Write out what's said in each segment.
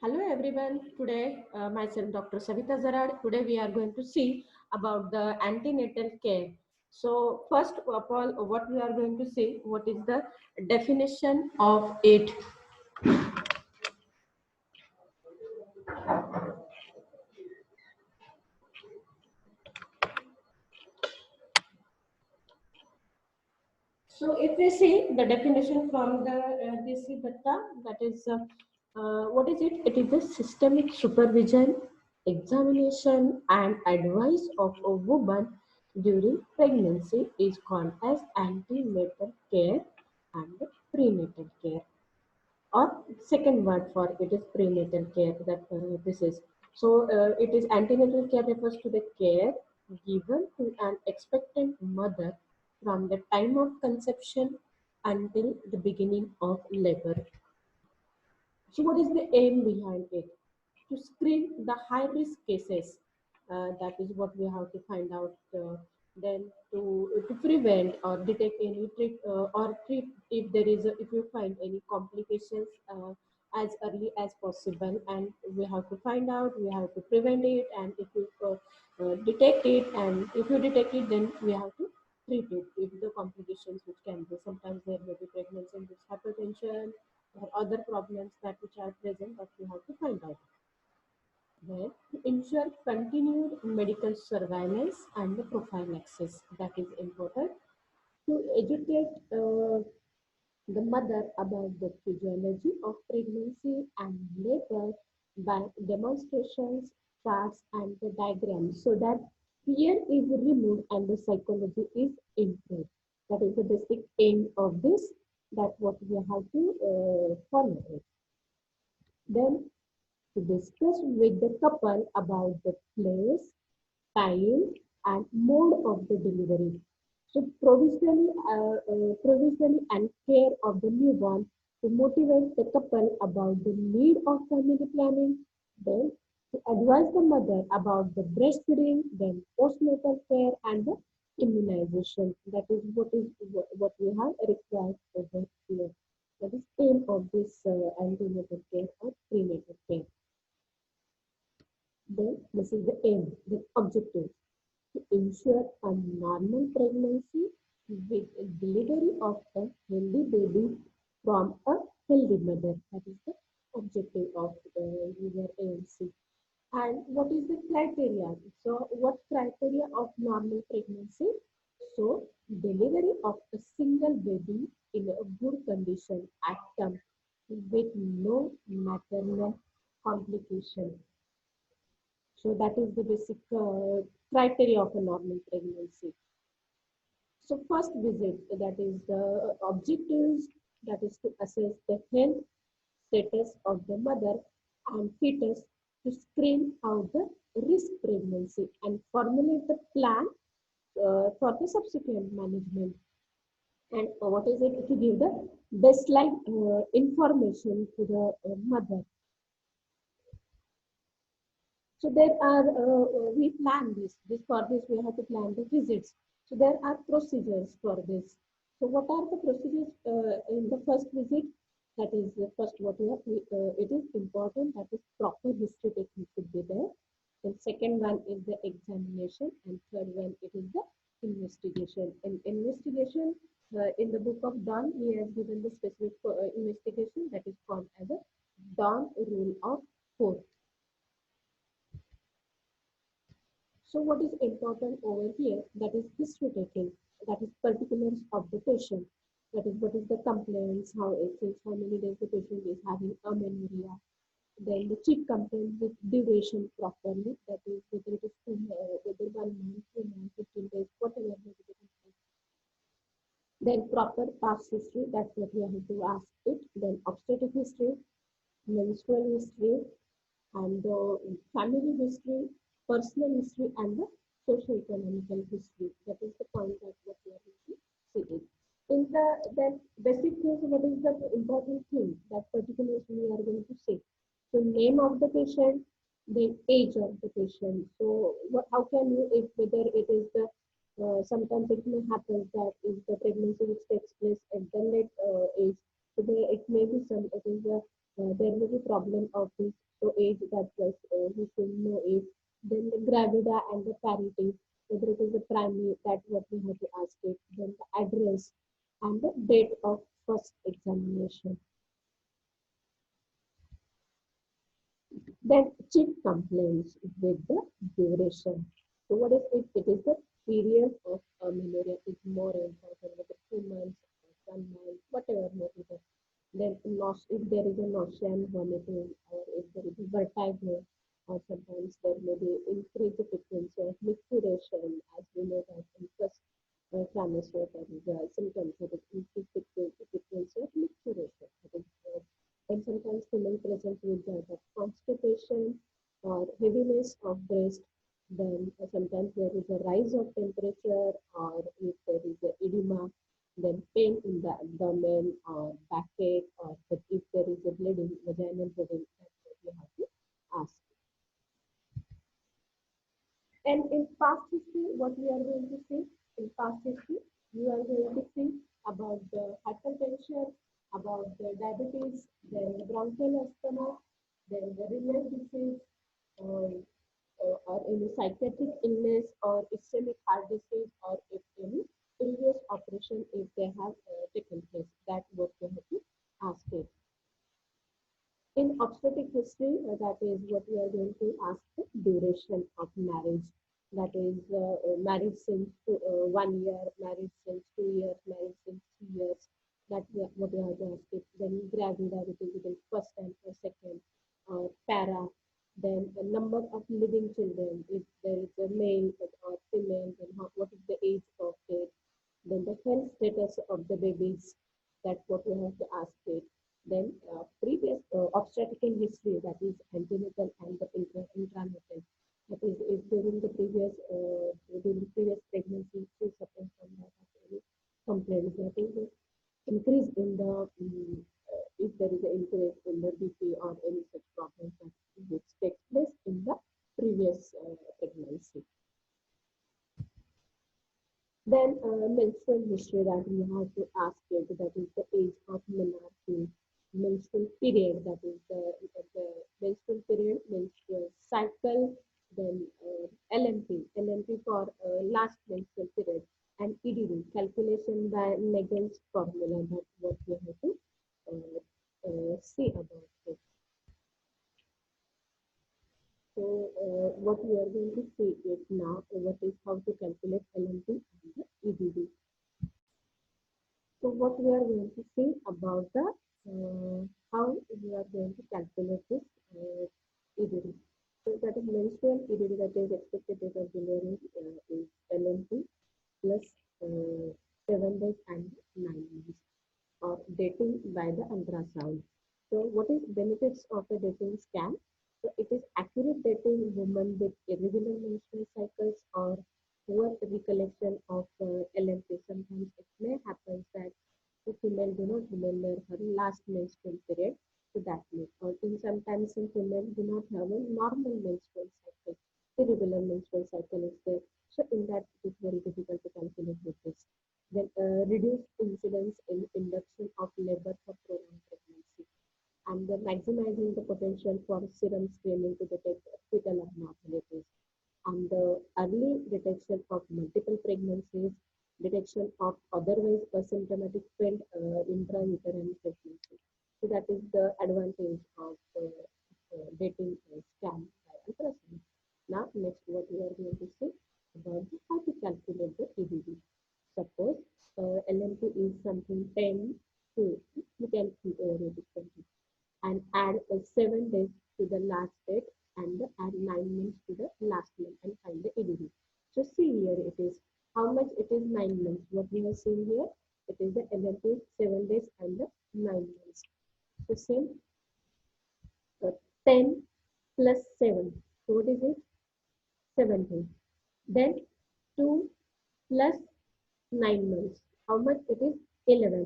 Hello everyone. Today, myself Dr. Savita Jarad. Today we are going to see about the antenatal care. So first of all, what we are going to see, what is the definition of it? So if we see the definition from the DC Datta, that is, what is it? It is the systemic supervision, examination and advice of a woman during pregnancy is called as antenatal care and prenatal care. Or second word for it is prenatal care that this is. So it is antenatal care refers to the care given to an expectant mother from the time of conception until the beginning of labor. So, what is the aim behind it? To screen the high risk cases. That is what we have to find out. Then to prevent or detect any treat or treat if there is if you find any complications as early as possible, and we have to find out, we have to prevent it, and if you detect it, and if you detect it, then we have to treat it if the complications which can be, sometimes there may be pregnancy induced hypertension or other problems that which are present that we have to find out. Then to ensure continued medical surveillance and the prophylaxis, that is important. To educate the mother about the physiology of pregnancy and labor by demonstrations, charts, and the diagrams, so that fear is removed and the psychology is improved. That is the basic aim of this. That what we have to follow it. Then to discuss with the couple about the place, time, and mode of the delivery. So provisionally and care of the newborn to motivate the couple about the need of family planning. Then to advise the mother about the breastfeeding, then postnatal care and the immunization. That is what we have required over here. That is aim of this antenatal care or prenatal care. Then this is the aim, the objective to ensure a normal pregnancy with delivery of a healthy baby from a healthy mother. That is the objective of your AMC. And what is the criteria? So, what criteria of normal pregnancy? So, delivery of a single baby in a good condition at term with no maternal complication. So that is the basic criteria of a normal pregnancy. So first visit, that is the objectives, that is to assess the health status of the mother and fetus, to screen out the risk pregnancy and formulate the plan for the subsequent management. And what is it? To give the baseline information to the mother. So there are, we plan this for this we have to plan the visits. So there are procedures for this. So what are the procedures in the first visit? That is the first what we have, it is important that is proper history taking should be there. Then second one is the examination and third one it is the investigation. In investigation, in the book of Dawn, he has given the specific investigation that is called as a Dawn rule of four. So what is important over here, that is history taking, that is particulars of the patient, that is what is the complaints, how it is, how many days the patient is having amenorrhea, then the chief complaint with duration properly, that is whether it is whether 1 month, 2 months, 15 days, whatever may be the complaint. Then proper past history, that's what we have to ask it. Then obstetric history, menstrual history, and the family history, personal history, and the socio-economical history. That is the point that what we are going to see it. In the then basic things, what is the important thing that particularly we are going to say? So name of the patient, the age of the patient. So what, how can you, if whether it is the sometimes it may happen that if the pregnancy which takes place at the late age, so there it may be some it is the there may be problem of this so age that was we should know age. Then the gravida and the parity, whether it is the primary, that what we have to ask it. Then the address and the date of first examination. Then check complaints with the duration. So what is it? It is the period of amenorrhea is more important, whether 2 months or 1 month, whatever motive. Then if there is a nausea and vomiting, or if there is a vertigo, or sometimes there may be increased frequency of micturition, as we know that in first trimester there is a symptoms that is increased frequency of micturition. That is, and sometimes women present with the constipation or heaviness of breast. Then sometimes there is a rise of temperature, or if there is a edema, then pain in the abdomen or backache, or if there is a bleeding, vaginal bleeding, that's what you have to ask. And in past history, what we are going to see, in past history, you are going to see about the hypertension, about the diabetes, then the bronchial asthma, then the renal disease, um, or any psychiatric illness, or ischemic heart disease, or if any previous operation if they have taken place. That what you have to ask it. In obstetric history, that is what we are going to ask the duration of marriage. That is marriage since 1 year, marriage since 2 years, marriage since 3 years. That what we have to ask it. Then gravida, which is within first and second, para. Then the number of living children, if there is a male or female, then what is the age of it? Then the health status of the babies, that's what we have to ask it. Then previous obstetrical history, that is antenatal and the intranatal. That is, if during previous pregnancy, she suffers from that any complaints, that is increase in the if there is an increase in the BP or any such problems that which takes place in the previous pregnancy. Then menstrual history, that we have to ask it, that is the age of menarche, menstrual period, that is the menstrual period, menstrual cycle, then LMP for last menstrual period, and EDD, calculation by Megan's formula, that's what we have to see about it. So what we are going to see is now what is how to calculate LMP and the EDD. So what we are going to see about the how we are going to calculate this EDD. So that is menstrual EDD, that is expected date of delivery is LMP plus 7 days and 9 months, or dating by the ultrasound. So what is benefits of a dating scan? So it is accurate dating women with irregular menstrual cycles or poor recollection of LMP. Sometimes it may happen that the female do not remember her last menstrual period, so that means, or in sometimes some female do not have a normal menstrual cycle, irregular menstrual cycle is there. So in that it is very difficult to calculate with this. Then reduce incidence in induction of labor for prolonged pregnancy, and then maximizing the potential for serum screening to detect fetal abnormalities, and the early detection of multiple pregnancies, detection of otherwise asymptomatic failed intrauterine pregnancy. So that is the advantage of dating scan by ultrasound. Now, next, what we are going to see about how to calculate the EDD. Suppose LMP is something 10 to, you can see over it is 20, and add 7 days to the last date, and add 9 months to the last month, and find the EDD. So see here it is how much it is 9 months. What we have seen here, it is the LMP 7 days and the 9 months. So same 10 plus 7. So what is it? 17. Then 2 plus 9 months. How much it is? 11.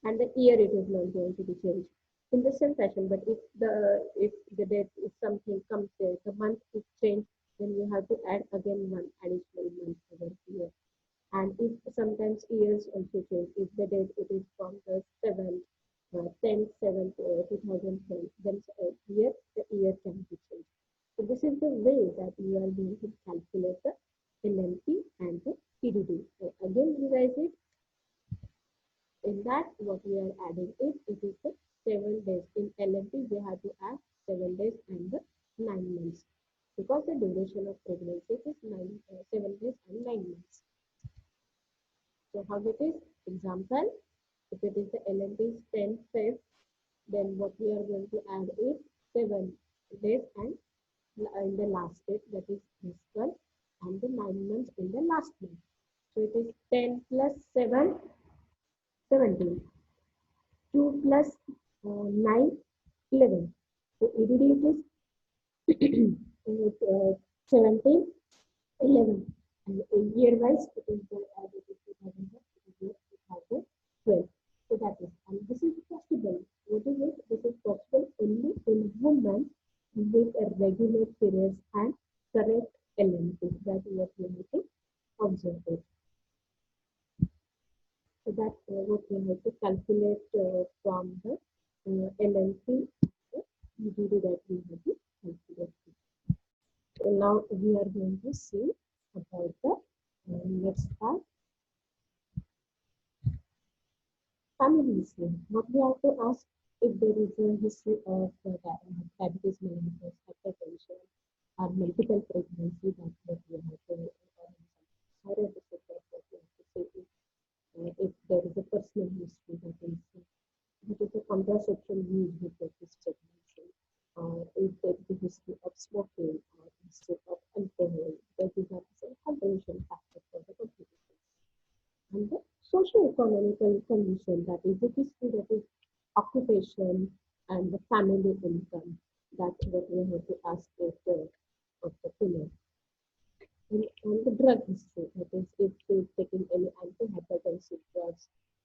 And the year it is not going to be changed in the same fashion. But if the date is something comes there, the month is changed, then you have to add again one additional month over here. And if sometimes years also change, if the date it is from the 7th, 10, 7, 2010, then the year can be changed. So this is the way that you are going to calculate the LMP and the EDD. So again, revise it. In that, what we are adding is, it is the 7 days. In LMP, we have to add 7 days and the 9 months. Because the duration of pregnancy is 7 days and 9 months. So how it is? Example, if it is the LMP is 10 Feb, then what we are going to add is 7 days and in the last date, that is this one, and the 9 months in the last month. So it is 10 plus 7, 17. 2 plus 9, 11. So EDD is 17, 11. And year wise, it is the 2012. So that is, and this is possible. What is it? This is possible only in women with regular periods and correct LMP. That is what we have to observe it. So that what we have to calculate from the LMP, EDD that we have to calculate. So now we are going to see about the next part. Family history. What we have to ask, if there is a history of diabetes mellitus, hypertension, or multiple pregnancy, that's what we have to thyroid receptor, what we have to say is, if there is a personal history, that is a contraception used before this pregnancy, or if there is a history of smoking or history of alcohol, that is also a contribution factor for the complication. And the socio-economical condition, that is the history, that is occupation and the family income. That's what we have to ask of the female. And the drug history, that is if she's taking any antihypertensive drugs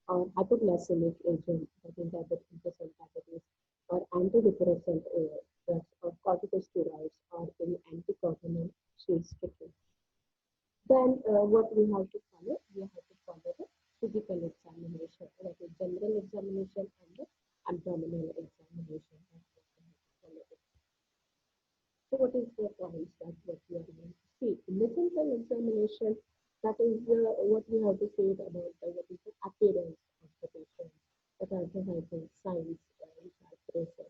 or hypoglycemic agent, that is diabetes, or antidepressant drugs or corticosteroids or any anticoagulant she is taking. Then what we have to follow? We have to follow the physical examination, that is general examination and the abdominal examination. So what is the points that what we are going to see? In the central examination, that is what we have to say about what is the appearance of the patient, what are the vital signs which are present,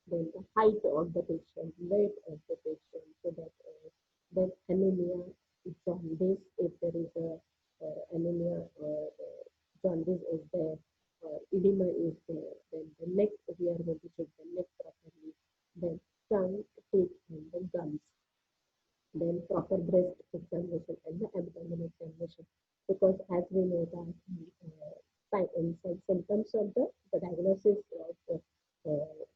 then the height of the patient, weight of the patient, so that then anemia, jaundice, if there is a anemia or jaundice is there, edema is there, then the neck, we are going to check the neck properly, then tongue, teeth, and the gums. Then proper breast examination and the abdominal examination, because as we know that symptoms of the diagnosis of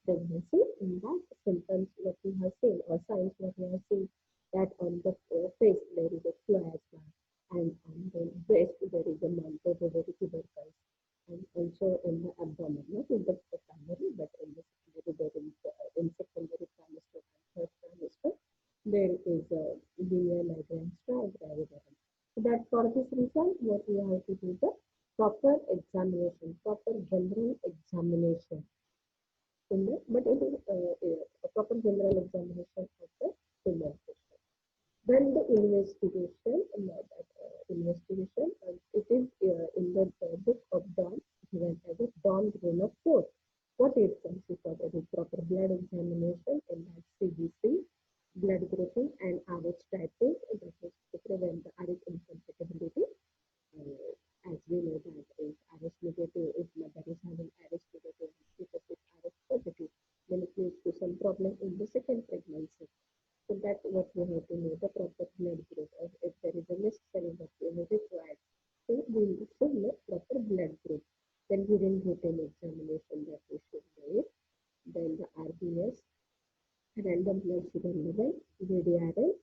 pregnancy, in that symptoms what we have seen or signs what we have seen, that on the face there is a plasma, and on the breast there is a multiple tubercles, and also in the abdomen, not in the primary but in the secondary, there is in secondary trimester and third trimester there is a linear migrant gravidarum. So that for this reason, what we have to do the proper examination, proper general examination. But it is a proper general examination of the female patient. Then the investigation, it is in the book of Dawn, given as a Dawn Grain of 4. What it consists of? It is proper blood examination, and that's CBC, blood grouping, and RH typing, that is to prevent the RH incompatibility. As we know that if RH negative, if mother is having RH negative, fetus is RH positive, then it leads to some problem in the second pregnancy. So that's what we have to know, the proper blood group, or if there is a necessary that we have required. So we should know proper blood group. Then urine routine examination that we should do it. Then the RBS, random blood sugar level, VDRL,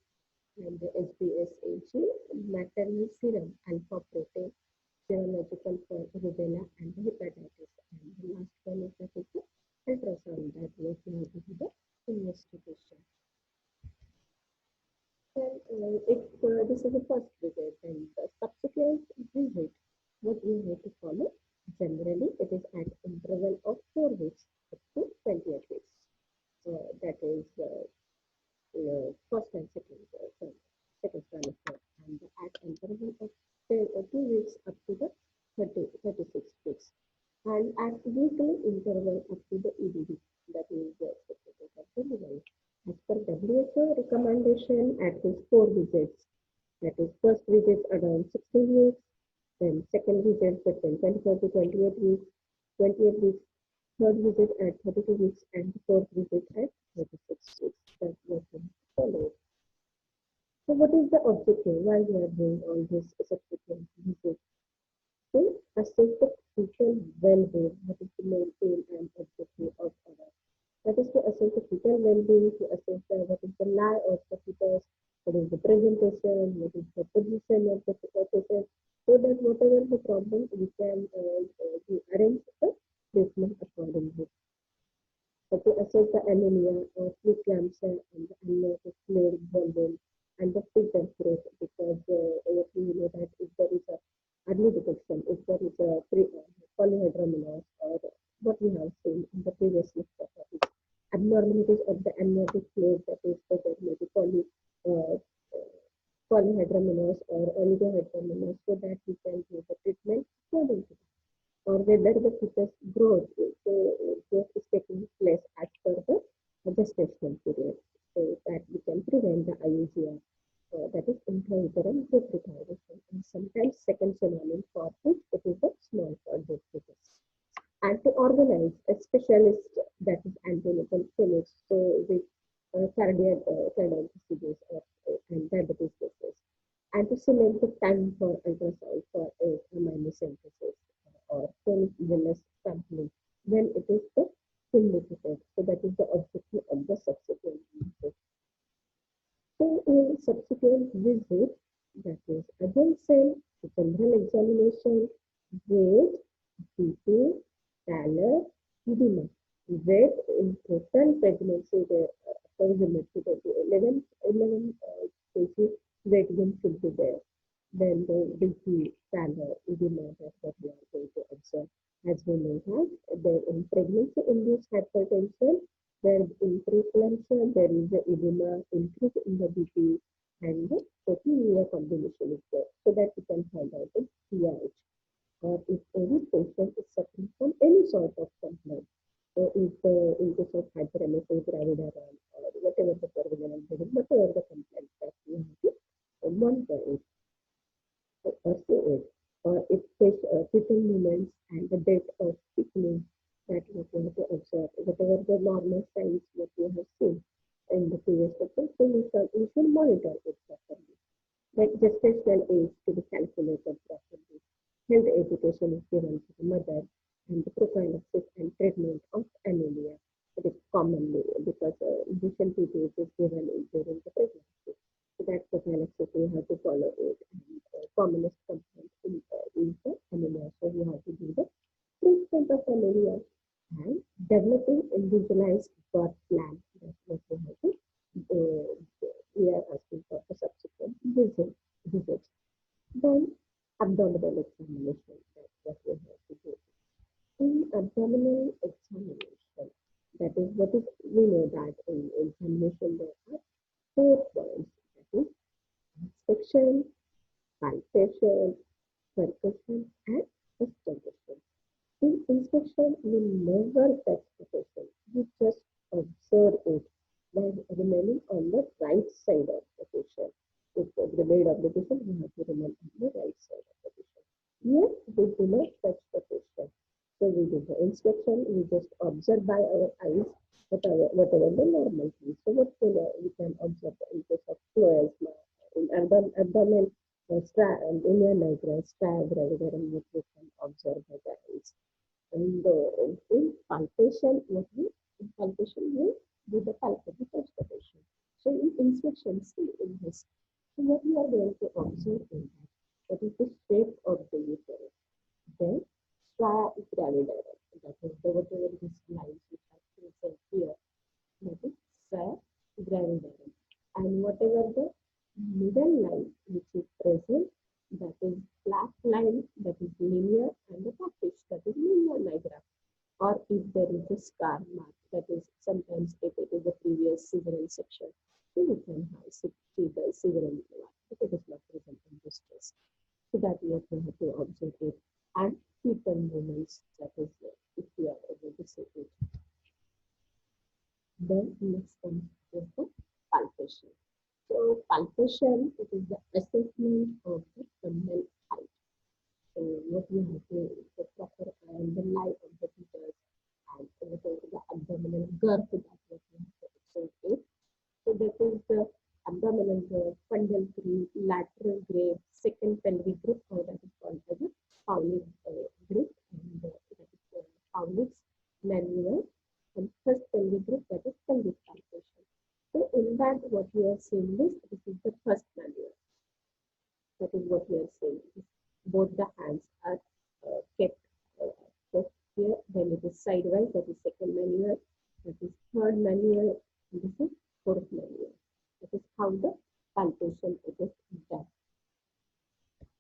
and the HbSAg, maternal serum, alpha protein, serological for rubella and hepatitis. And the last one is that is the ultrasound, that we have to do the investigation. Then if this is the first visit, then the subsequent visit, what we have to follow, generally it is at interval of that is first and second trimester, and at interval of 2 weeks up to the 36 weeks, and at weekly interval up to the EDD, that is the certificate of delivery. As per WHO recommendation, at least 4 visits. That is, first visit around 16 weeks, then second visit between 24 to 28 weeks, third visit at 32 weeks, and the fourth visit at 36 weeks. That's what we follow. So, what is the objective? Why we are doing all this subsequent visits? To assess the fetal well-being. That is the main aim and objective of our. That is to assess the fetal well-being, to assess what is the lie of the fetus, what is the presentation, what is the position of the fetus, so that whatever the problem, we can arrange the treatment accordingly. So to assess the anemia or preeclampsia and the amniotic fluid volume and the fetal growth, because we know that if there is a early detection, if there is a polyhydramnios, or what we have seen in the previous lecture, that is abnormalities of the amniotic fluid, that is whether maybe uh, polyhydramnios or oligohydramnios, so that we can do the treatment according to that, or whether the fetus growth is taking place as per the gestational period, so that we can prevent the IUGR, that is intrauterine growth retardation, and sometimes second synonym for which it is a small cord fetus. And to organize a specialist, that is antenatal clinics, so with cardiac procedures or and diabetes cases, and to select the time for ultrasound for amyosynthesis or chronic illness sampling when it is the indicated. So that is the objective of the subsequent visit. So in subsequent visit, that is again same general examination, weight, BP, pallor, edema. Weight in total pregnancy, the approximately 11 kg weight gain should be there. Then the BP, pallor, edema, that's what we are going to observe. As we know that there in pregnancy-induced hypertension, there in preeclampsia, there is the edema, increase in the BP, and the proteinuria combination is there, so that we can find out the pH, or if any patient is suffering from any sort of complaint. So if in case of hyperemesis gravidarum or whatever the pervading bleeding, whatever the complaint, that we have to monitor it or see it, or if fetal movements and the date of thickening, that what we have to observe, whatever the normal signs what we have seen in the previous lecture, so we should monitor it properly. Like gestational age to be calculated properly. Health education is given to the mother, and the prophylaxis and treatment of anemia. It is commonly because injection TTH is given during the pregnancy. So that prophylaxis we have to follow it. And commonest complaint is the anemia. So we have to do the treatment of anemia and developing individualized birth plan. That's what we have to we are asking for the subsequent visit. Then abdominal examination. That's what we have to do. In abdominal examination, that is what is we know that in examination there are 4 points. That is inspection, palpation, percussion, and observation. In inspection, we never touch the patient. We just observe it by remaining on the right side of the patient. If the made of the patient, we have to remain on the right side of the patient. Here, we do not touch the patient. So we do the inspection, we just observe by our eyes whatever the normal things. So what we can observe in case of cloasma, in abdomen, and linear nigra, gravidarum, which we can observe by the eyes. And in palpation, in palpation we do the palpation of the patient. So in inspection, see in this. So what we are going to observe in that is the shape of the uterus. Then stria gravidarum, that is the whatever these lines which are present here, that is stria gravidarum. And whatever the middle line which is present, that is black line, that is linear, and the package, that is linear nigra. Or if there is a scar mark, that is sometimes sometimes if it is a previous cesarean section, so you can see the cesarean one, but it is not present in this test. So that we have to observe it and fetal movements, that is if we are able to see it. Then next comes is the palpation. So palpation, it is the assessment of the fundal height. So what we have to the proper the lie of the fetus and the abdominal girth that what we have to observe it. So that is the abdominal grip, fundal grip, lateral grip, second pelvic grip, or that is called as a Paulic grip, and that is called Paulic's manual, and first pelvic grip, that is pelvic palpation. So in that, what we are seeing this is the first manual. That is what we are saying. Both the hands are kept here. Then it is sidewise. That is second manual. That is third manual. And this is fourth manual. That is how the palpation it is done.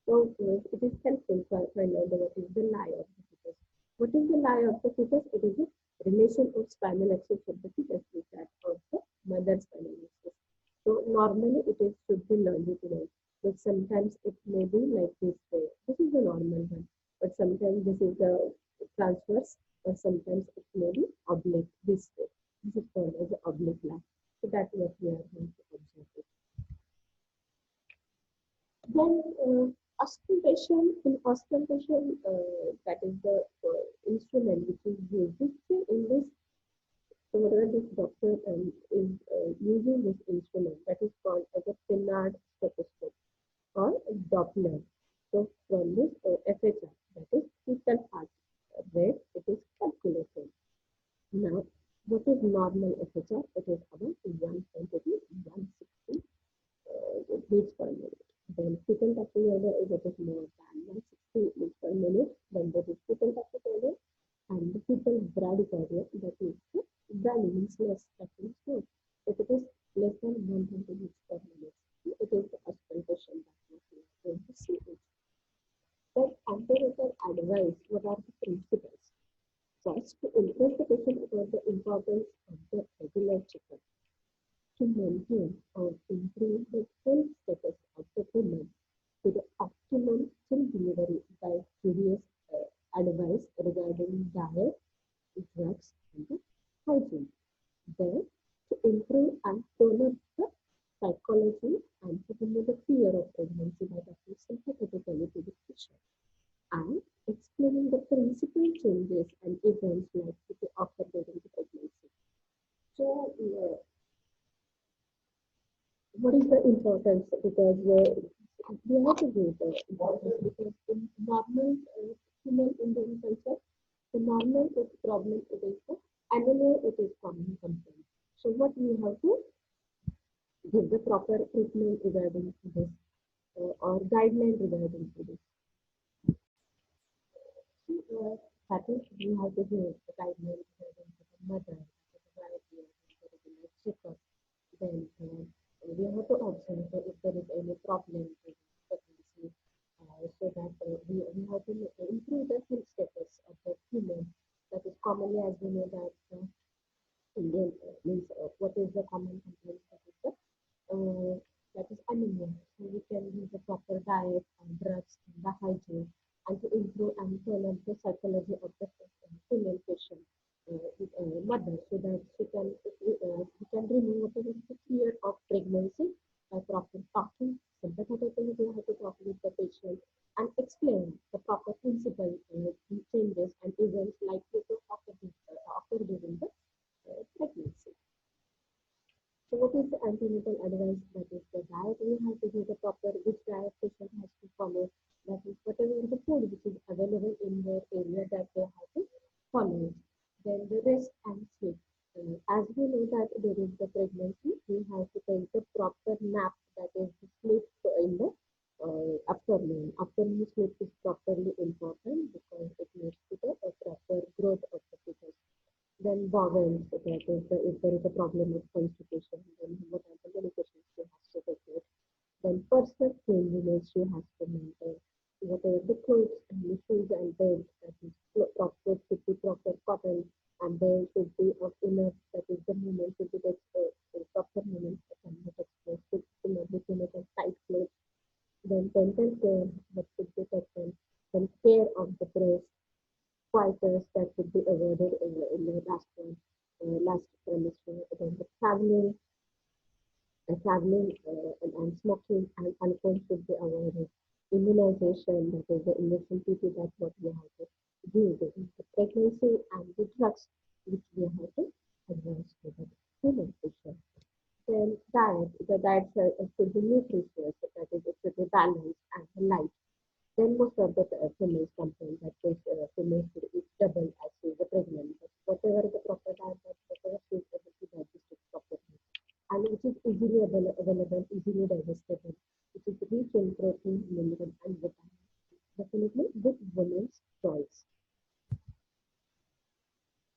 So it is helpful to find out what is the lie of the fetus. What is the lie of the fetus? It is a relation of spinal axis of the fetus with that of the mother's spinal axis. So normally it is should be longitudinal, but sometimes it may be like this way. This is the normal one, but sometimes this is the transverse, or sometimes it may be oblique this way. This is called as the oblique line. So that's what we are going to observe it. Then auscultation. In auscultation, that is the instrument which is used. In this, so whatever this doctor is using this instrument, that is called as a Pinard stethoscope or Doppler. So from this FHR, that is fetal heart rate, it is calculated. Now, what is normal FHR? It is about 120 to 160 beats per minute. Then fetal tachycardia is it is more than 160 beats per minute. Then there is fetal tachycardia and the fetal bradycardia, that is the brady means less, that means slow. If it is less than 120 beats per minute, it is the auscultation that we are going to see it. Then antenatal advice, what are the principles? First, to impress the patient about the importance of the regular checkup, to maintain or improve the health status of the woman to the optimum till delivery by various advice regarding diet, drugs, and the hygiene. Then, to improve and tone up the psychology and to remove the fear of pregnancy by talking sympathetically to the patient, and explaining the principal changes and events likely to occur during the pregnancy. So, what is the importance? Because we have to do the importance, because in normal human Indian culture, the normal problem it is the anemia, it is common complaint. So what we have to give the proper treatment regarding this or guideline regarding this. That is, we have to give the guideline regarding to the mother, to the variety of the regular checkup. Then we have to observe if there is any problem in pregnancy, so that we have to improve the health status of the female. That is commonly, as we know that Indian means what is the common complaint, that is anemia. So we can use the proper diet and drugs and the hygiene, and to improve and turn up the psychology of the female patient mother, so that we can remove whatever the fear of pregnancy by proper talking. Sympathetically, we have to talk with the patient and explain the proper principle changes and events likely to occur during the pregnancy. So what is the antenatal advice? That is the diet we have to do the proper, which diet patient has to follow. That is whatever the food which is available in their area that they have to follow. Then the rest and sleep. As we know that during the pregnancy, we have to take the proper nap, that is the sleep in the afternoon. Afternoon sleep is properly important because it leads to the proper growth of the fetus. Then bowel, so that is if there is a problem of constipation, then what are the medications she has to take it. Then personal cleanliness she has to maintain. Whatever the clothes and the shoes and beds, that is proper should be proper cotton, and there should be of enough, that is the should be proper movement and not exposed to too much of tight clothes. Then dental care that should be taken. Then care of the breast, pointers that should be avoided in the last one, last trimester. Then the traveling and smoking and alcohol should be avoided. Immunization, that is the injection PP, that's what we have to do during the pregnancy, and the drugs which we have to advance to the human patient. Then diet, the diet should be nutritious, that is it should be balanced and light. Then most of the females complain that this females should eat double as she is pregnant. But whatever the proper diet, that whatever she is able to digest it properly and which is easily available, easily digestible, which is rich in protein, mineral, and vitamins. Definitely good women's choice.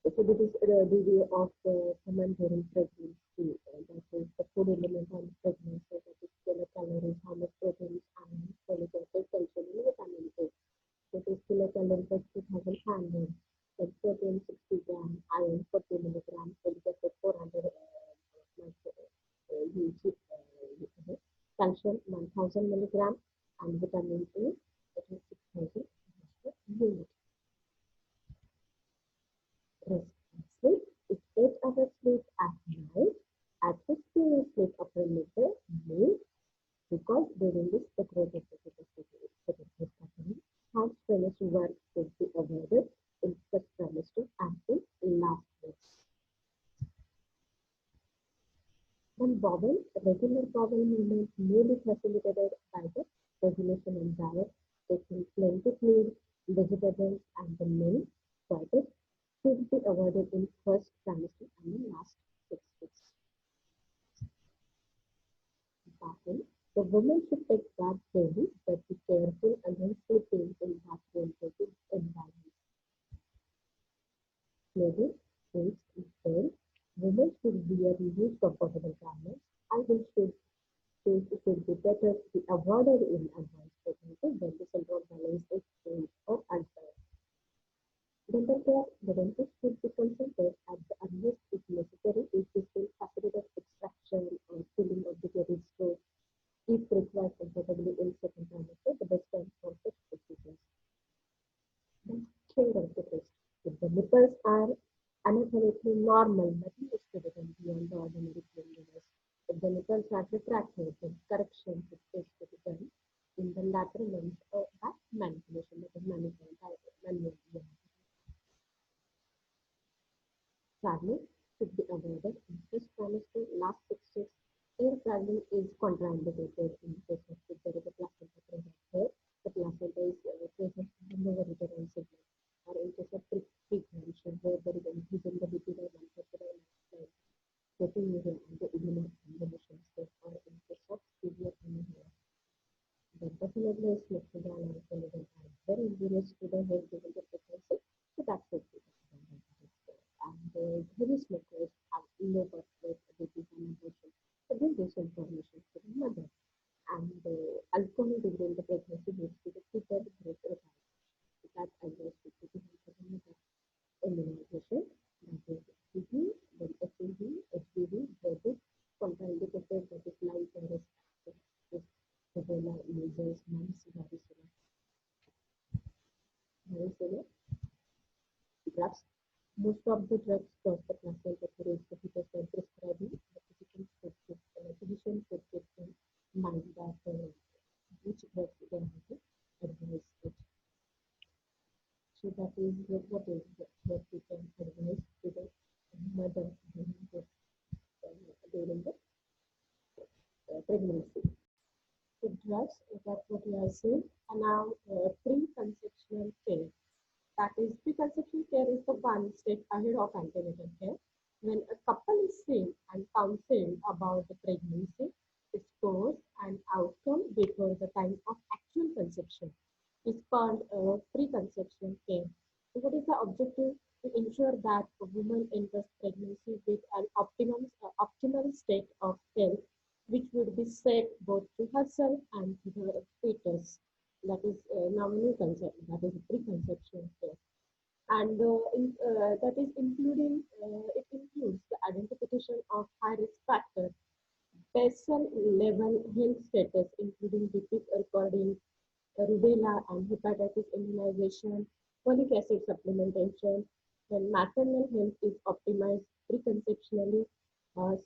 So this is the review of women during pregnancy. That is the food element on pregnancy. That is kilocalories, how much proteins, iron, folic acid, calcium, and vitamin A. That is kilocalories like 2,500. Then protein 60 grams, iron 40 milligrams, folic acid 400 calcium 1000 milligram, and vitamin A that is 6000 unit. Rest and sleep is 8 hours sleep at night. At 60 minutes sleep after midday means because during this the growth of the second happening, how strenuous work should be avoided in first trimester and in last week. When bowel, regular bowel movement may be facilitated by the regulation in diet, taking plenty food, vegetables, and the milk choices should be avoided in first trimester and the last 6 weeks. Bathroom. The woman should take bath daily, but be careful against sleeping in bathroom environment. Clothing, shoes, and tail. Women should wear loose, comfortable garments. Items should be better to be avoided in advanced pregnancy when the central balance is changed or unfair. Dental care, the dentist should be consulted at the earliest if necessary if this will facilitate extraction or filling of the caries stone. If required comfortably in second trimester, the best time for such procedures. Then care of the breast. If the nipples are anatomically normal, nothing is to be done beyond the ordinary cleanliness. If the nipples are retracted, then correction is to be done in the latter months or by manipulation, that is manual. Traveling should be avoided in first trimester, last 6 weeks. Air traveling is contraindicated in case of if there is a placenta present here. The placenta is present in the lower uterine segment, or in case of preeclampsia, where there is increase in the lipid or manufactured proteinuria and the immunoglobulation state, or in case of severe anemia. Then definitely smoking and alcoholism are very injurious to the health during the pregnancy, so that should be considered. And heavy smokers have low birth weight, disease, and abortion. So give this information to the mother. And alcohol during the pregnancy leads to the fetal growth retard. That adverse to the health of the mother. Immunization, that is TB, then HIV, HPV, rabies, contraindicated, that is Lyme virus, Ebola, measles, mumps, varicella, drugs. Most of the drugs cross the placenta to reach the fetus when prescribing. The physician should keep in mind that which drugs they have to advise it. So that is what is what we can advise to the mother during the pregnancy. The drugs, that's what we are saying, and now pre-conceptional care. That is, preconception care is the one step ahead of antenatal care. When a couple is seen and counseled about the pregnancy, its cause and outcome before the time of actual conception, is called preconception care. So what is the objective? To ensure that a woman enters pregnancy with an optimal state of health, which would be safe both to herself and to the fetus. That is nominal concept, that is preconception care, and that is including it includes the identification of high-risk factors, basal level health status, including repeat recording, rubella and hepatitis immunization, folic acid supplementation, when maternal health is optimized preconceptionally,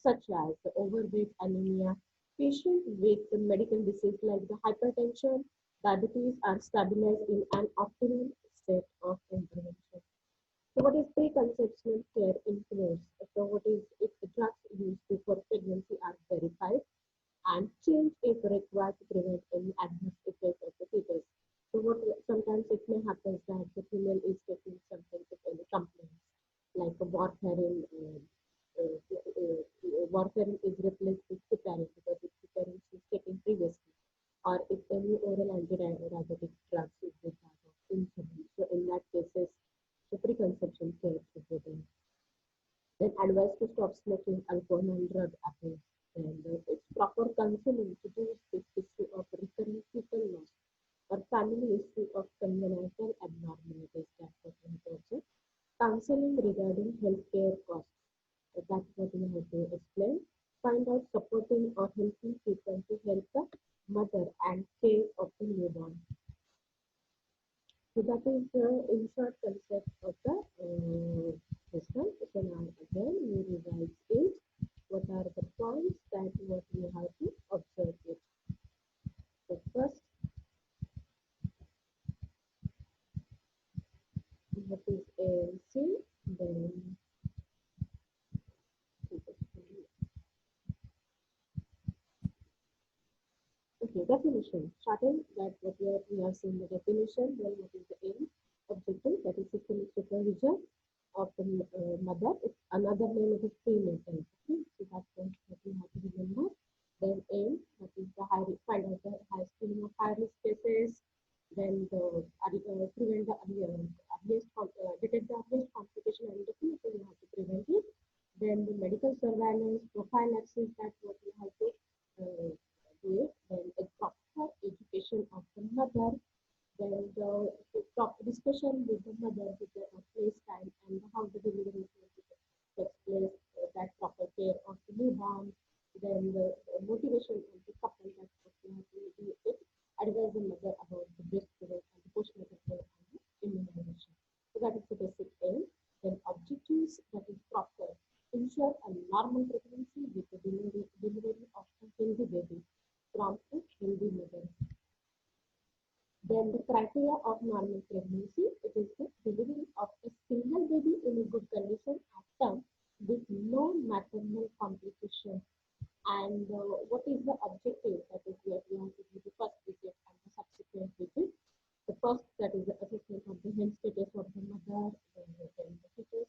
such as overweight anemia, patients with medical disease like the hypertension, diabetes are stabilized in an optimal state of intervention. So what is preconceptional care includes? So what is if the drugs used before pregnancy are verified and change if required to prevent any adverse effects of the fetus. So what sometimes it may happen that the female is taking something with any complaints like a warfarin. Warfarin is replaced with heparin because it's heparin she's taking previously, or if any oral antidiabetic drugs is required of insulin. So in that cases, the preconception care should be done. Then advice to stop smoking, alcohol and drug abuse. And it's proper counseling to do with issue of recurring fetal loss or family issue of congenital abnormalities. That's what we have to observe. Counseling regarding healthcare costs. That's what we have to explain. Find out supporting or helping people to help the mother and care of the newborn. So that is the in short concept of the this one. So now again we revise it. What are the points that what we have to observe it? So first, what is ANC? Then okay, definition. Starting that what we have seen the definition. Then what is the aim? Objective, that is systemic supervision of the mother. It's another name is prenatal. Okay, so that's what we have to remember. Then aim, that is the high find out the high screening of high risk cases. Then the prevent the earliest detect the earliest complication and definitely you have to prevent it. Then the medical surveillance, prophylaxis, that's what we have to uh, do it. Then a proper education of the mother, then the talk discussion with the mother with the place time and how the delivery is going to take place, that proper care of the newborn, then the motivation of the couple, that's what we have to do it. Advise the mother about the breastfeeding and the postnatal care and the immunization. So that is the basic aim. Then objectives, that is proper. Ensure a normal pregnancy with the delivery of a healthy baby from a healthy mother. Then the criteria of normal pregnancy, it is the delivery of a single baby in a good condition at term with no maternal complication. And what is the objective? That is what we have to do the first visit and the subsequent visit. The first, that is the assessment of the health status of the mother, then the fetus,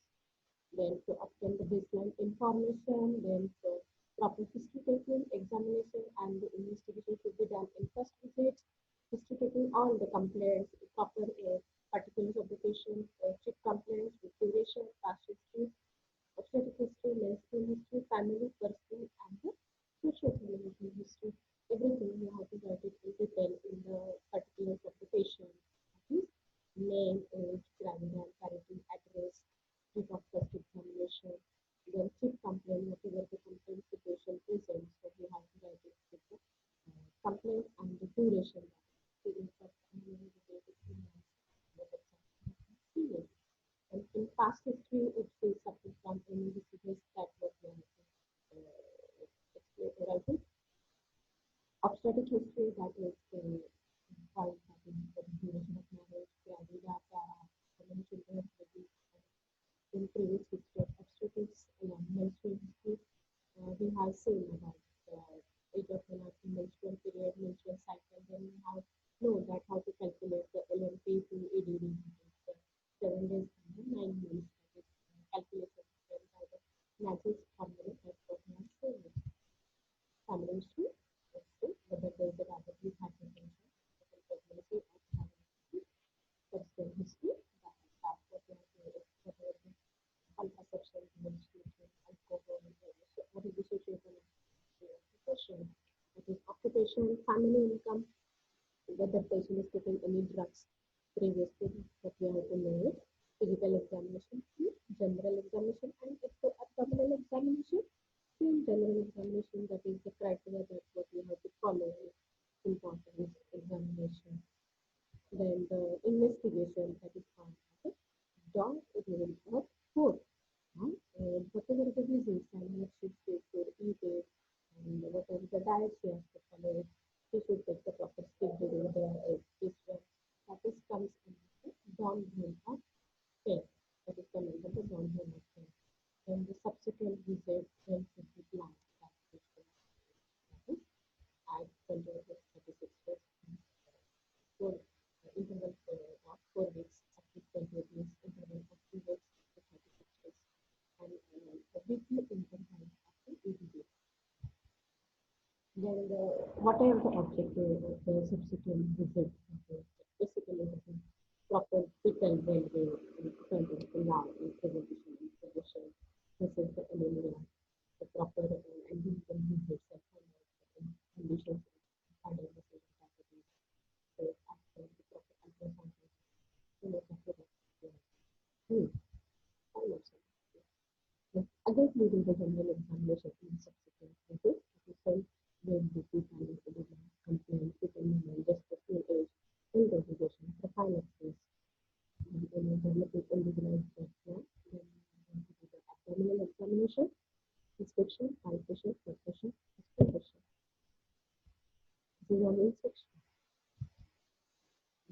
then to obtain the baseline information, then for proper history taking, examination, and the investigation should be done in first visit. History taking all the complaints, proper particulars of the patient, check complaints with duration, past history, obstetric history, menstrual history, family, personal, and the social communication history. Everything you have to write it in detail in the particulars of the patient. That is name, age, gravida, parenting address, proof of first examination, then chief complaint, whatever the complaint situation presents, so you have to write it with the complaint and the duration. Experience of annual related illness, what exactly experience. And in past history, it says something from any diseases that was explained, right? Obstetric history, that is the five that is the duration of marriage, gravida, para, how many children, babies, in previous history of obstetrics, menstrual history, we have seen about age of menarche, menstrual period, menstrual cycle. Then we have know that how to calculate the LMP to EDD, that is 7 days and 9 months. That is calculation by the natural formula. That's what we have seen. Family history, whether there is a diabetes, hypertension, pregnancy, or pregnancy, personal history. That's what we have to explore. Contraception, menstruation, alcohol, so what is the social depression, that is occupation, family income, whether patient is taking any drugs previously that we have to know it, physical examination, general examination, and abdominal examination, general examination, that is the criteria that what you have to follow in important examination. Then the investigation, that is found as a dog rule of food. Whatever the disease and what she should eat it, and whatever the diet she has to follow it, she should take the proper sleep during the this one. That is comes under the downhill of care. That is the number the downhill of care. Then the subsequent visit then should be planned. That is at 36 days for interval of 4 weeks, at least 28 days, interval of 2 weeks, to 36 days, and a weekly interval of 80 days. Then whatever the objective of the subsequent visit, basically the proper fit and well-being content now in presentation and solution. This is the anemia, the proper and individual visits and conditions and decision categories. So after the proper ultrasound, chemotherapy, all of them. Again, leading the general examination in subsequent visits, official will be defined to the complaint, determining gestational age, investigation, prophylaxis, and any developing individualized blood plan, then the abdominal examination, inspection, palpation, percussion, exploration, general inspection,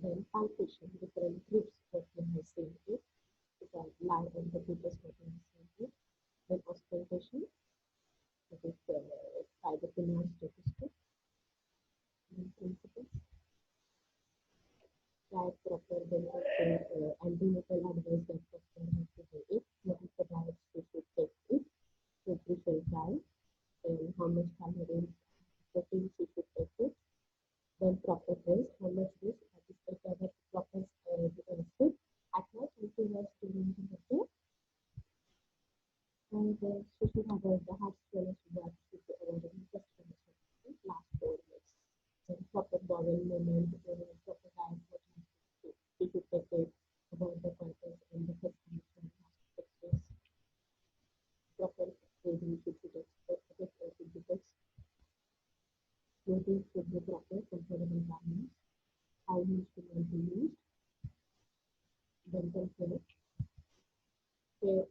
then palpation, different groups what we have seen here, which are lie on the features what we have seen here, then auscultation, that is by the Pinard stethoscope, then principles, diet proper, then also antenatal advice that doctor has to do it, what is the diet she should take it, nutrition diet, then how much calories, protein she should take it, then proper rest, how much rest, that is 8 hours proper sleep at night and 2 hours during the day, and she should avoid the heart swelling, she should avoid the intestinal last 4 weeks. Then proper bowel movement, proper diet, what she should take it, avoid the purpose and the first condition last 6 days. Proper breathing should be taken, clothing should be proper, comfortable garments, hygiene should not be used, dental care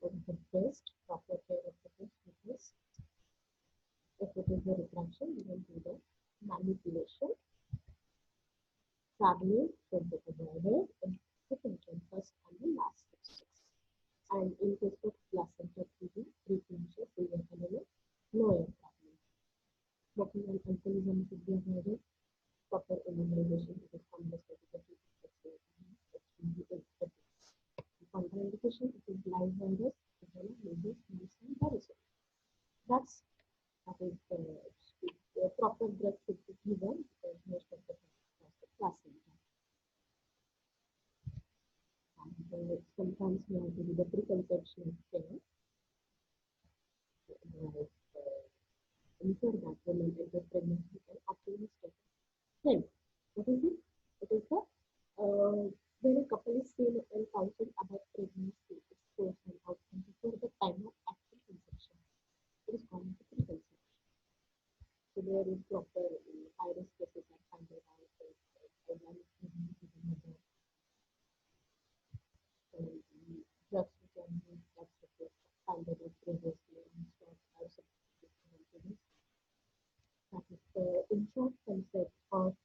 of the breast, proper care of the breast, because if it is a retraction, we will do the manipulation. Traveling should be avoided in second, first, and the last 6 weeks. And in case of placenta feeding, preeclampsia, severe anemia, no air traveling. Smoking and alcoholism should be avoided. Proper immunization to the harmless medical HPV. Contraindication, it is live virus, ebola, measles, mumps, and varicose. That is the proper drug should be given because most of the placenta. And sometimes we have to do the preconception care, like ensure that women enter pregnancy and optimal state. Then, what is it? It is the when a couple is seen and counseled about pregnancy, its course and outcome before the time of actual conception. It is called the preconception. So there is proper virus cases are found out, organic pregnancy in the mother, drugs which are used that support found out previously and stop are substituted to this. That is the in short concept of